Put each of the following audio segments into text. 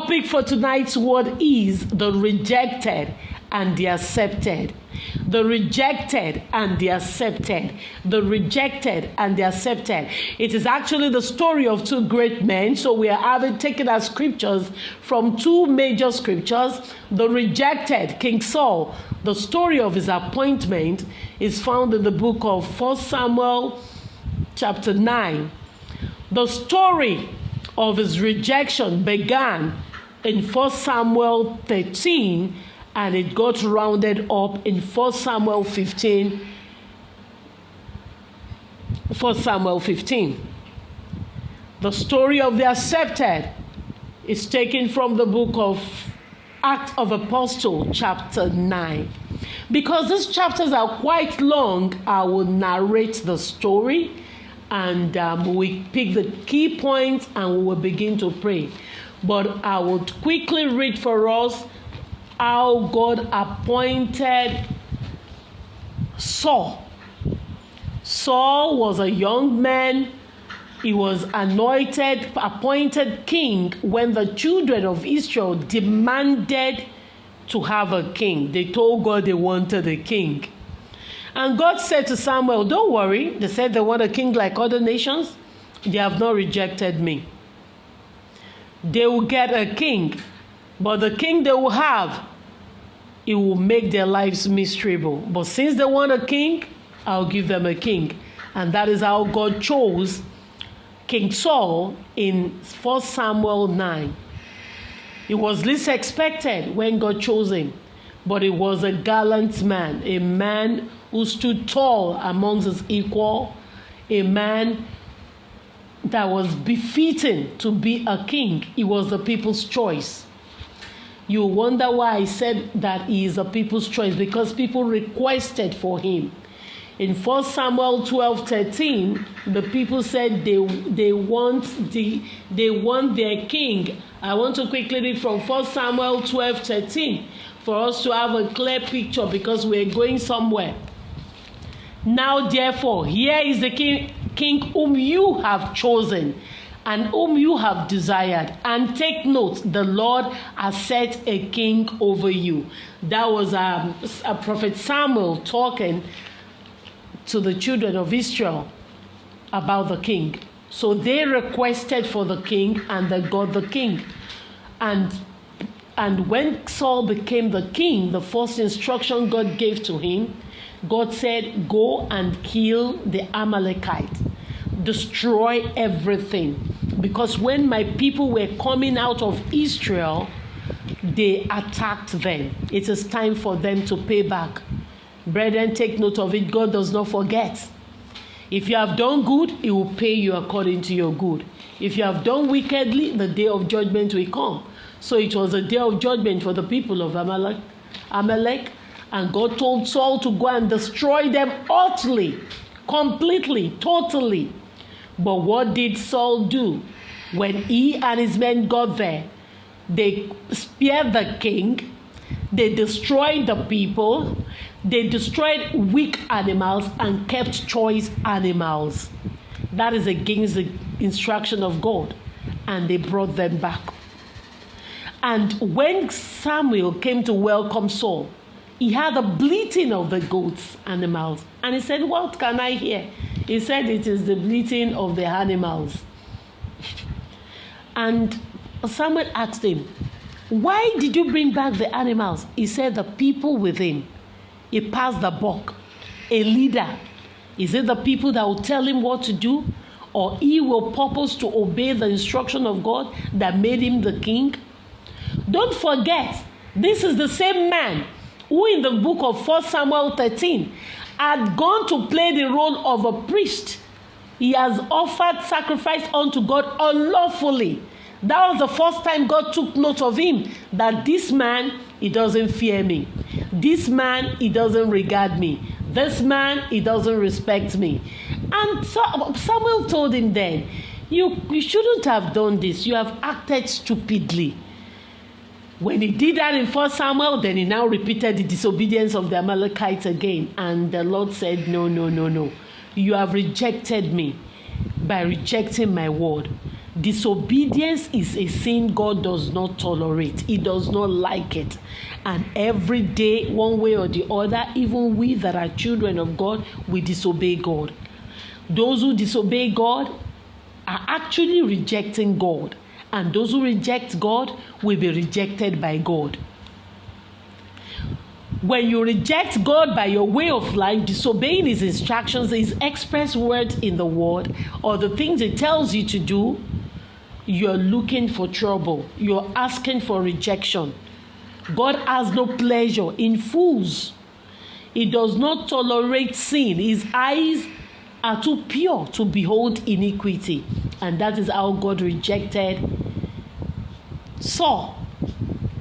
topic for tonight's word is the rejected and the accepted. The rejected and the accepted. The rejected and the accepted. It is actually the story of two great men. So we are taken as scriptures from two major scriptures. The rejected, King Saul, the story of his appointment is found in the book of 1 Samuel chapter 9. The story of his rejection began in 1 Samuel 13, and it got rounded up in 1 Samuel 15. 1 Samuel 15. The story of the accepted is taken from the book of Acts of Apostles, chapter 9. Because these chapters are quite long, I will narrate the story, and we pick the key points and we will begin to pray. But I will quickly read for us how God appointed Saul. Saul was a young man. He was appointed king when the children of Israel demanded to have a king. They told God they wanted a king. And God said to Samuel, don't worry. They said they want a king like other nations. They have not rejected me. They will get a king. But the king they will have, it will make their lives miserable. But since they want a king, I'll give them a king. And that is how God chose King Saul in 1 Samuel 9. It was least expected when God chose him. But he was a gallant man, a man who stood tall amongst his equal, a man that was befitting to be a king. He was the people's choice. You wonder why I said that he is a people's choice, because people requested for him. In 1 Samuel 12:13, the people said they want their king. I want to quickly read from 1 Samuel 12:13 for us to have a clear picture, because we're going somewhere. Now therefore, here is the king whom you have chosen and whom you have desired. And take note, the Lord has set a king over you. That was a prophet Samuel talking to the children of Israel about the king. So they requested for the king, and they got the king. And when Saul became the king, the first instruction God gave to him, God said, go and kill the Amalekite. Destroy everything. Because when my people were coming out of Israel, they attacked them. It is time for them to pay back. Brethren, take note of it. God does not forget. If you have done good, he will pay you according to your good. If you have done wickedly, the day of judgment will come. So it was a day of judgment for the people of Amalek. And God told Saul to go and destroy them utterly, completely, totally. But what did Saul do? When he and his men got there, they spared the king, they destroyed the people, they destroyed weak animals and kept choice animals. That is against the instruction of God. And they brought them back. And when Samuel came to welcome Saul, he had the bleating of the goats, animals. And he said, what can I hear? He said, it is the bleating of the animals. And Samuel asked him, why did you bring back the animals? He said, the people with him. He passed the buck. A leader. Is it the people that will tell him what to do? Or he will purpose to obey the instruction of God that made him the king? Don't forget, this is the same man who in the book of 1 Samuel 13 had gone to play the role of a priest. He has offered sacrifice unto God unlawfully. That was the first time God took note of him, that this man, he doesn't fear me. This man, he doesn't regard me. This man, he doesn't respect me. And so Samuel told him then, you shouldn't have done this. You have acted stupidly. When he did that in 1 Samuel, then he now repeated the disobedience of the Amalekites again. And the Lord said, no. You have rejected me by rejecting my word. Disobedience is a sin God does not tolerate. He does not like it. And every day, one way or the other, even we that are children of God, we disobey God. Those who disobey God are actually rejecting God. And those who reject God will be rejected by God. When you reject God by your way of life, disobeying his instructions, his express words in the word, or the things he tells you to do, you're looking for trouble. You're asking for rejection. God has no pleasure in fools. He does not tolerate sin. His eyes are too pure to behold iniquity. And that is how God rejected Saul.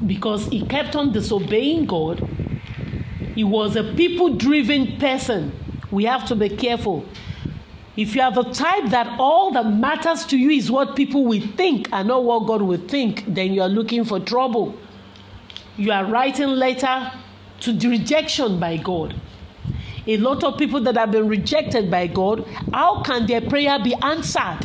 Because he kept on disobeying God. He was a people-driven person. We have to be careful. If you are the type that all that matters to you is what people will think and not what God will think, then you are looking for trouble. You are writing letter to the rejection by God. A lot of people that have been rejected by God, how can their prayer be answered?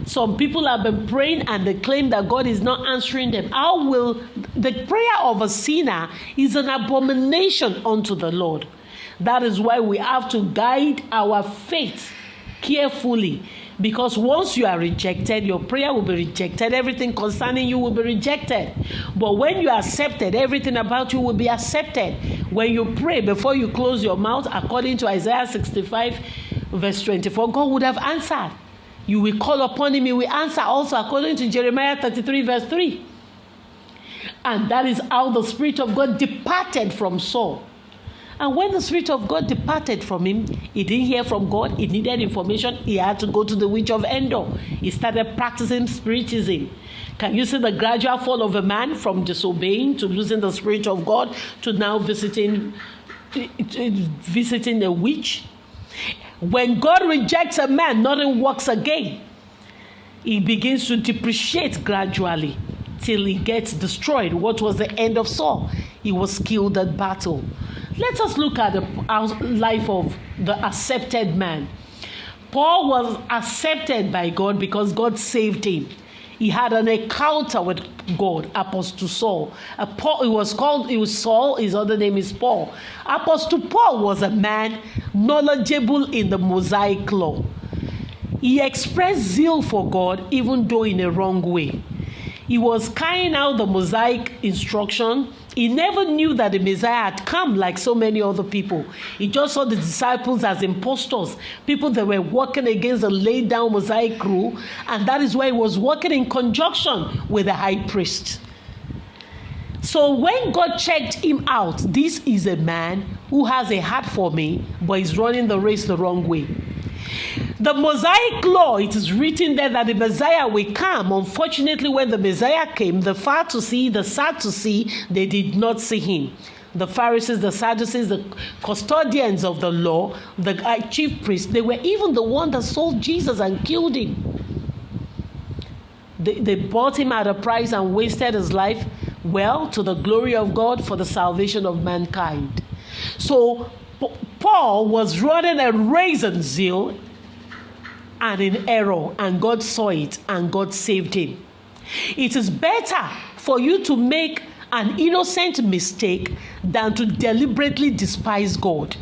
Some people have been praying and they claim that God is not answering them. How will the prayer of a sinner is an abomination unto the Lord? That is why we have to guide our faith carefully. Because once you are rejected, your prayer will be rejected. Everything concerning you will be rejected. But when you are accepted, everything about you will be accepted. When you pray, before you close your mouth, according to Isaiah 65, verse 24, God would have answered. You will call upon him, he will answer, also according to Jeremiah 33, verse 3. And that is how the Spirit of God departed from Saul. And when the Spirit of God departed from him, he didn't hear from God. He needed information. He had to go to the witch of Endor. He started practicing spiritism. Can you see the gradual fall of a man from disobeying to losing the Spirit of God to now visiting a witch? When God rejects a man, nothing works again. He begins to depreciate gradually till he gets destroyed. What was the end of Saul? He was killed at battle. Let us look at the life of the accepted man. Paul was accepted by God because God saved him. He had an encounter with God, Apostle Saul. He was Saul, his other name is Paul. Apostle Paul was a man knowledgeable in the Mosaic law. He expressed zeal for God even though in a wrong way. He was carrying out the Mosaic instruction. He never knew that the Messiah had come like so many other people. He just saw the disciples as impostors, people that were working against the laid down Mosaic rule, and that is why he was working in conjunction with the high priest. So when God checked him out, this is a man who has a heart for me, but is running the race the wrong way. The Mosaic law, it is written there that the Messiah will come. Unfortunately, when the Messiah came, the far to see, the sad to see, they did not see him. The Pharisees, the Sadducees, the custodians of the law, the chief priests, they were even the one that sold Jesus and killed him. They bought him at a price and wasted his life, well, to the glory of God for the salvation of mankind. So Paul was running a race in zeal and in error, and God saw it and God saved him. It is better for you to make an innocent mistake than to deliberately despise God.